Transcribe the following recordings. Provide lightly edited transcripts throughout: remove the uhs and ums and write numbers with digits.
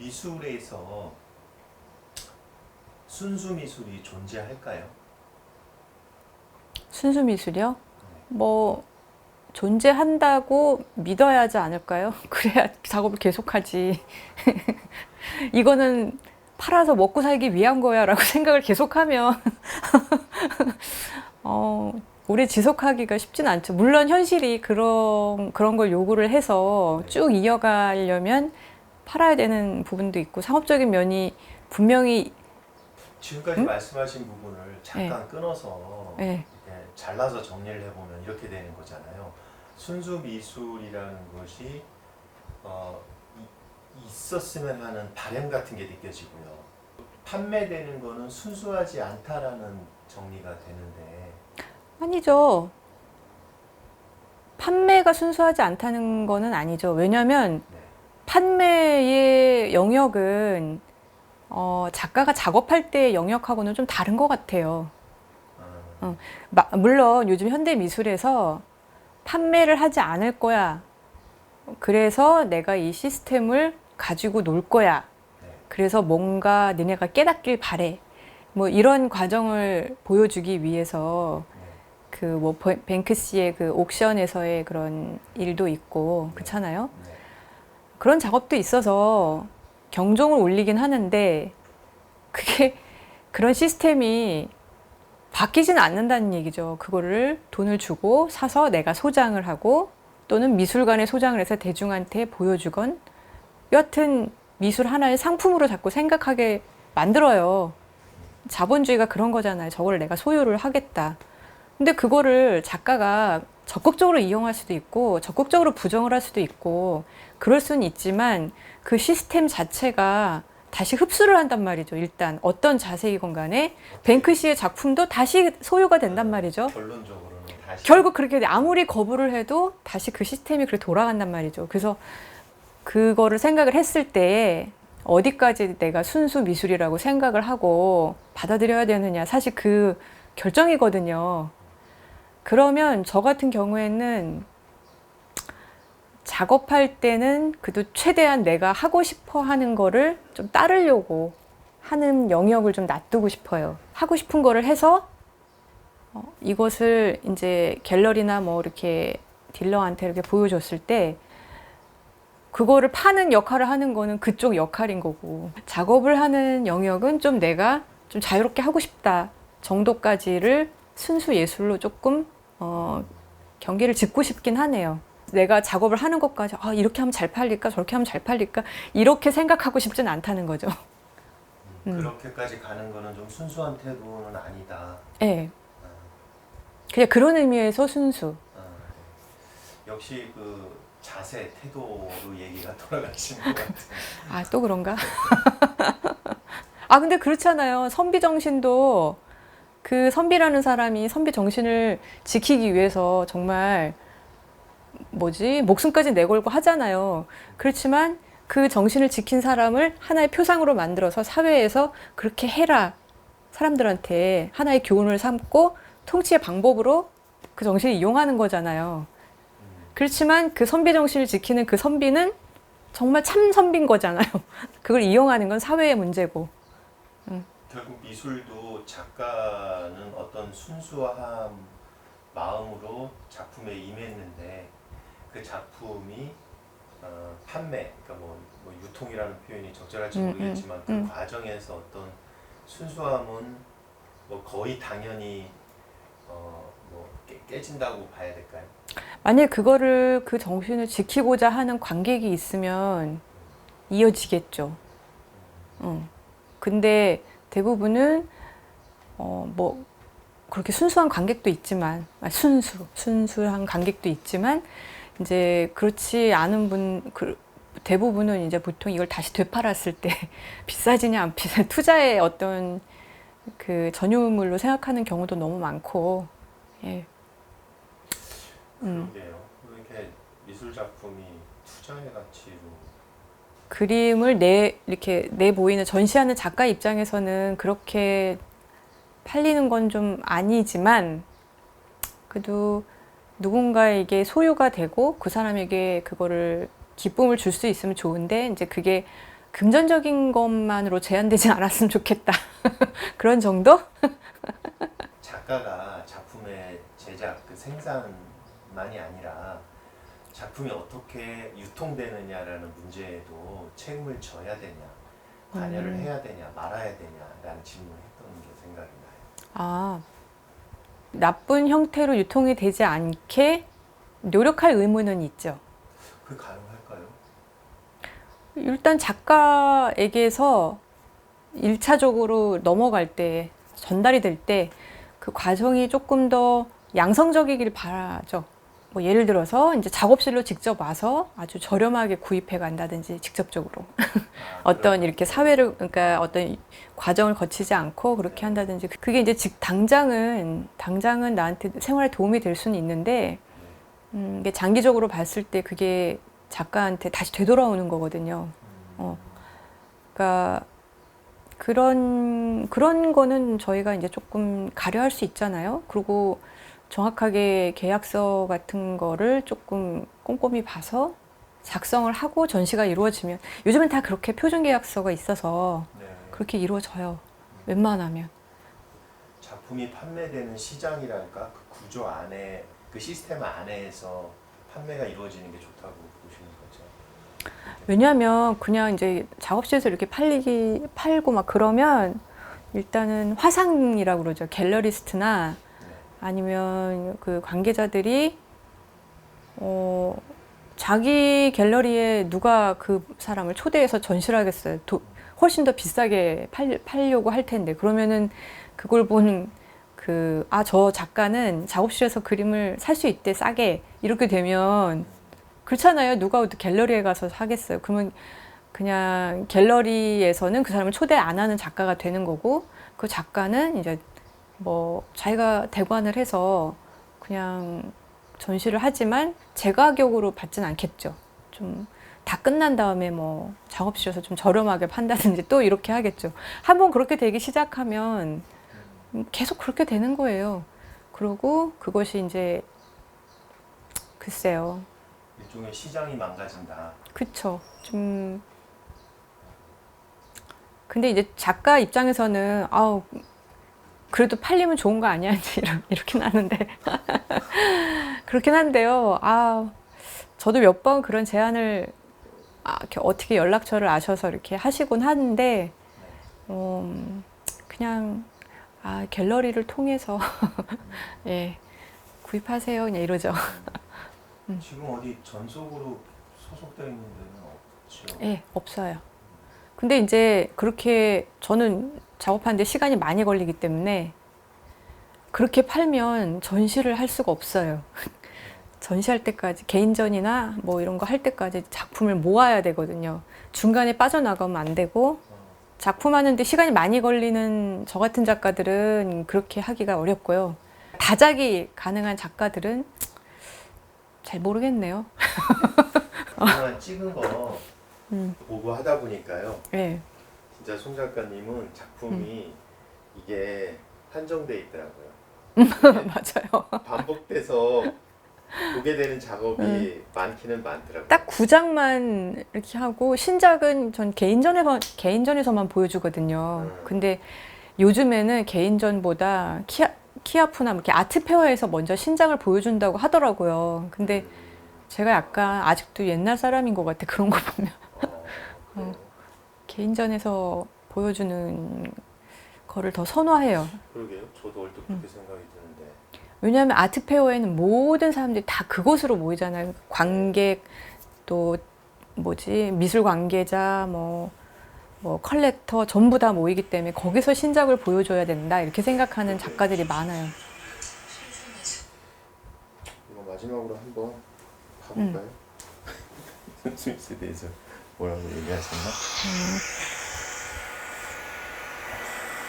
미술에서 순수 미술이 존재할까요? 순수 미술이요? 뭐 존재한다고 믿어야 하지 않을까요? 그래야 작업을 계속하지. 이거는 팔아서 먹고 살기 위한 거야 라고 생각을 계속하면 오래 지속하기가 쉽진 않죠. 물론 현실이 그런 걸 요구를 해서 쭉 이어가려면 팔아야 되는 부분도 있고 상업적인 면이 분명히. 지금까지 말씀하신 부분을 잠깐 끊어서 네. 이렇게 잘라서 정리를 해보면 이렇게 되는 거잖아요. 순수 미술이라는 것이 있었으면 하는 바람 같은 게 느껴지고요. 판매되는 거는 순수하지 않다라는 정리가 되는데. 아니죠. 판매가 순수하지 않다는 거는 아니죠. 왜냐하면 네. 판매의 영역은 작가가 작업할 때의 영역하고는 좀 다른 것 같아요. 물론 요즘 현대 미술에서 판매를 하지 않을 거야. 그래서 내가 이 시스템을 가지고 놀 거야. 그래서 뭔가 너네가 깨닫길 바래. 뭐 이런 과정을 보여주기 위해서 그 뭐 뱅크시의 그 옥션에서의 그런 일도 있고 그렇잖아요. 그런 작업도 있어서 경종을 울리긴 하는데 그게 그런 시스템이 바뀌지는 않는다는 얘기죠. 그거를 돈을 주고 사서 내가 소장을 하고 또는 미술관에 소장을 해서 대중한테 보여주건 여하튼 미술 하나의 상품으로 자꾸 생각하게 만들어요. 자본주의가 그런 거잖아요. 저걸 내가 소유를 하겠다. 근데 그거를 작가가 적극적으로 이용할 수도 있고 적극적으로 부정을 할 수도 있고 그럴 수는 있지만 그 시스템 자체가 다시 흡수를 한단 말이죠. 일단 어떤 자세이건 간에 뱅크시의 작품도 다시 소유가 된단 말이죠. 결론적으로는 다시 결국 그렇게 아무리 거부를 해도 다시 그 시스템이 그렇게 돌아간단 말이죠. 그래서 그거를 생각을 했을 때 어디까지 내가 순수 미술이라고 생각을 하고 받아들여야 되느냐 사실 그 결정이거든요. 그러면 저 같은 경우에는 작업할 때는 그래도 최대한 내가 하고 싶어 하는 거를 좀 따르려고 하는 영역을 좀 놔두고 싶어요. 하고 싶은 거를 해서 이것을 이제 갤러리나 뭐 이렇게 딜러한테 이렇게 보여줬을 때 그거를 파는 역할을 하는 거는 그쪽 역할인 거고 작업을 하는 영역은 좀 내가 좀 자유롭게 하고 싶다 정도까지를 순수 예술로 조금 경계를 짚고 싶긴 하네요. 내가 작업을 하는 것까지 이렇게 하면 잘 팔릴까 저렇게 하면 잘 팔릴까 이렇게 생각하고 싶진 않다는 거죠. 그렇게까지 가는 거는 좀 순수한 태도는 아니다. 네. 그냥 그런 의미에서 순수. 역시 그 자세, 태도로 얘기가 돌아가시는 것 같아요. 또 그런가? 근데 그렇잖아요. 선비 정신도 그 선비라는 사람이 선비 정신을 지키기 위해서 정말 목숨까지 내걸고 하잖아요. 그렇지만 그 정신을 지킨 사람을 하나의 표상으로 만들어서 사회에서 그렇게 해라. 사람들한테 하나의 교훈을 삼고 통치의 방법으로 그 정신을 이용하는 거잖아요. 그렇지만 그 선비 정신을 지키는 그 선비는 정말 참 선비인 거잖아요. 그걸 이용하는 건 사회의 문제고. 결국 미술도 작가는 어떤 순수한 마음으로 작품에 임했는데 그 작품이 판매, 그러니까 뭐 유통이라는 표현이 적절할지 모르겠지만 그 과정에서 어떤 순수함은 뭐 거의 당연히 깨진다고 봐야 될까요? 만약에 그거를 그 정신을 지키고자 하는 관객이 있으면 이어지겠죠. 근데 대부분은 뭐 그렇게 순수한 관객도 있지만 순수한 관객도 있지만 이제 그렇지 않은 대부분은 이제 보통 이걸 다시 되팔았을 때 비싸지냐 안 비싸 투자의 어떤 그 전유물로 생각하는 경우도 너무 많고. 예. 그러게요. 이렇게 미술 작품이 투자의 가치로 그림을 이렇게 내보이는 전시하는 작가 입장에서는 그렇게 팔리는 건 좀 아니지만 그래도 누군가에게 소유가 되고 그 사람에게 그거를 기쁨을 줄 수 있으면 좋은데 이제 그게 금전적인 것만으로 제한되지 않았으면 좋겠다. 그런 정도? 작가가 작품의 제작, 그 생산만이 아니라 작품이 어떻게 유통되느냐라는 문제에도 책임을 져야 되냐, 관여를 해야 되냐, 말아야 되냐라는 질문을 했던 게 생각이 나요. 아, 나쁜 형태로 유통이 되지 않게 노력할 의무는 있죠. 그게 가능할까요? 일단 작가에게서 1차적으로 넘어갈 때, 전달이 될 때 그 과정이 조금 더 양성적이길 바라죠. 뭐 예를 들어서 이제 작업실로 직접 와서 아주 저렴하게 구입해 간다든지 직접적으로 어떤 이렇게 사회를, 그러니까 어떤 과정을 거치지 않고 그렇게 한다든지, 그게 이제 당장은 나한테 생활에 도움이 될 수는 있는데 이게 장기적으로 봤을 때 그게 작가한테 다시 되돌아오는 거거든요. 그러니까 그런 거는 저희가 이제 조금 가려할 수 있잖아요. 그리고 정확하게 계약서 같은 거를 조금 꼼꼼히 봐서 작성을 하고 전시가 이루어지면, 요즘은 다 그렇게 표준 계약서가 있어서 네. 그렇게 이루어져요. 웬만하면. 작품이 판매되는 시장이랄까, 그 구조 안에, 그 시스템 안에서 판매가 이루어지는 게 좋다고 보시는 거죠. 왜냐하면 그냥 이제 작업실에서 이렇게 팔고 막 그러면 일단은 화상이라고 그러죠. 갤러리스트나 네. 아니면 그 관계자들이 자기 갤러리에 누가 그 사람을 초대해서 전시를 하겠어요. 훨씬 더 비싸게 팔려고 할 텐데, 그러면은 그걸 보는 저 작가는 작업실에서 그림을 살 수 있대, 싸게. 이렇게 되면 그렇잖아요. 누가 갤러리에 가서 사겠어요. 그러면 그냥 갤러리에서는 그 사람을 초대 안 하는 작가가 되는 거고, 그 작가는 이제 뭐 자기가 대관을 해서 그냥 전시를 하지만 제 가격으로 받진 않겠죠. 좀 다 끝난 다음에 뭐 작업실에서 좀 저렴하게 판다든지 또 이렇게 하겠죠. 한번 그렇게 되기 시작하면 계속 그렇게 되는 거예요. 그리고 그것이 이제 글쎄요. 일종의 시장이 망가진다. 그쵸. 좀 근데 이제 작가 입장에서는 그래도 팔리면 좋은 거 아니야? 이렇게 하는데 그렇긴 한데요. 저도 몇 번 그런 제안을 이렇게 어떻게 연락처를 아셔서 이렇게 하시곤 하는데 그냥 갤러리를 통해서 예, 구입하세요. 그냥 이러죠. 지금 어디 전속으로 소속되어 있는 데는 없죠? 예, 없어요. 근데 이제 그렇게 저는 작업하는데 시간이 많이 걸리기 때문에 그렇게 팔면 전시를 할 수가 없어요. 전시할 때까지, 개인전이나 뭐 이런 거 할 때까지 작품을 모아야 되거든요. 중간에 빠져나가면 안 되고, 작품 하는데 시간이 많이 걸리는 저 같은 작가들은 그렇게 하기가 어렵고요. 다작이 가능한 작가들은 잘 모르겠네요. 그동안 찍은 거 음. 보고 하다 보니까요. 네. 진짜 송 작가님은 작품이 이게 한정돼 있더라고요. 맞아요. 반복돼서 보게 되는 작업이 많기는 많더라고요. 딱 9장만 이렇게 하고, 신작은 전 개인전에서만 보여주거든요. 근데 요즘에는 개인전보다 키아프나 이렇게 아트페어에서 먼저 신작을 보여준다고 하더라고요. 근데 제가 약간 아직도 옛날 사람인 것 같아, 그런 거 보면. 그래요? 개인전에서 보여주는 거를 더 선호해요. 그러게요. 저도 얼핏 그렇게 생각이 드는데. 왜냐하면 아트페어에는 모든 사람들이 다 그곳으로 모이잖아요. 관객, 또 미술 관계자, 뭐 컬렉터 전부 다 모이기 때문에 거기서 신작을 보여줘야 된다, 이렇게 생각하는 작가들이 많아요. 이거 마지막으로 한번 봐볼까요? 스미스에 대해서 뭐라고 얘기하셨나?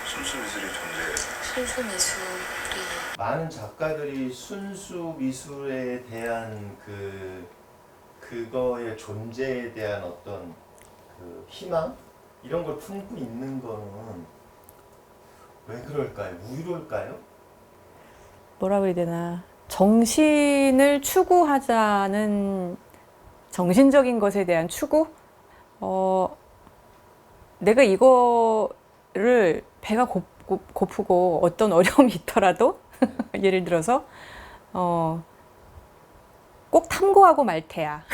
순수 미술의 존재. 순수 미술이 많은 작가들이 순수 미술에 대한 그거의 존재에 대한 어떤 그 희망 이런 걸 품고 있는 거는 왜 그럴까요? 우유일까요? 뭐라 그래야 되나, 정신을 추구하자는, 정신적인 것에 대한 추구? 내가 이거를 배가 고프고 어떤 어려움이 있더라도 예를 들어서 꼭 탐구하고 말 테야.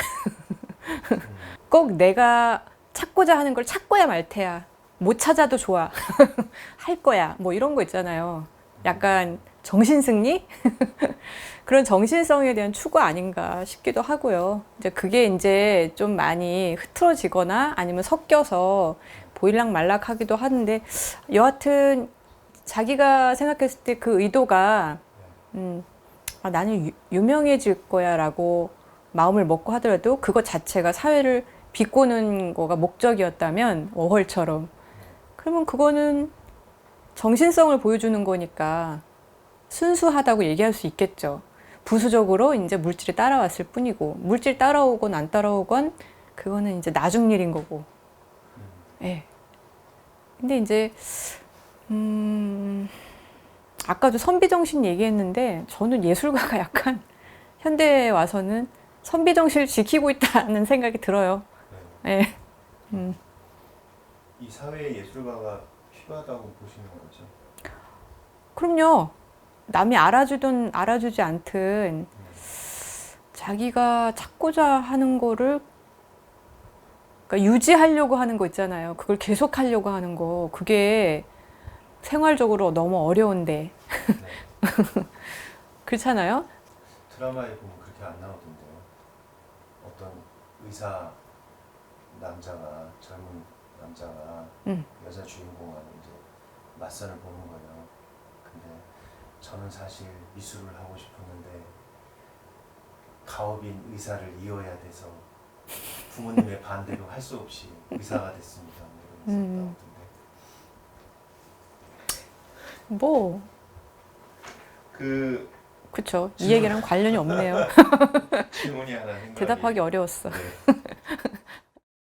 꼭 내가 찾고자 하는 걸 찾고야 말 테야. 못 찾아도 좋아. 할 거야. 뭐 이런 거 있잖아요. 약간 정신승리? 그런 정신성에 대한 추구 아닌가 싶기도 하고요. 이제 그게 이제 좀 많이 흐트러지거나 아니면 섞여서 보일락말락 하기도 하는데 여하튼 자기가 생각했을 때 그 의도가 나는 유명해질 거야 라고 마음을 먹고 하더라도 그것 자체가 사회를 비꼬는 거가 목적이었다면 워홀처럼 그러면 그거는 정신성을 보여주는 거니까 순수하다고 얘기할 수 있겠죠. 부수적으로 이제 물질이 따라왔을 뿐이고 물질 따라오건 안 따라오건 그거는 이제 나중 일인 거고. 예. 근데 이제 아까도 선비정신 얘기했는데 저는 예술가가 약간 현대에 와서는 선비정신을 지키고 있다는 생각이 들어요. 네. 예. 이 사회에 예술가가 필요하다고 보시는 거죠? 그럼요. 남이 알아주든 알아주지 않든 자기가 찾고자 하는 거를 그러니까 유지하려고 하는 거 있잖아요. 그걸 계속 하려고 하는 거. 그게 생활적으로 너무 어려운데. 네. 그렇잖아요? 드라마에 보면 그렇게 안 나오던데요. 어떤 의사 남자가 젊은 남자가 여자 주인공하고 이제 맞선을 보는 거예요. 근데 저는 사실 미술을 하고 싶었는데 가업인 의사를 이어야 돼서 부모님의 반대로 할 수 없이 의사가 됐습니다. 이러면서 나오던데. 뭐, 그쵸. 이 얘기랑 관련이 없네요. 질문이 하나 생각이 대답하기 어려웠어. 네.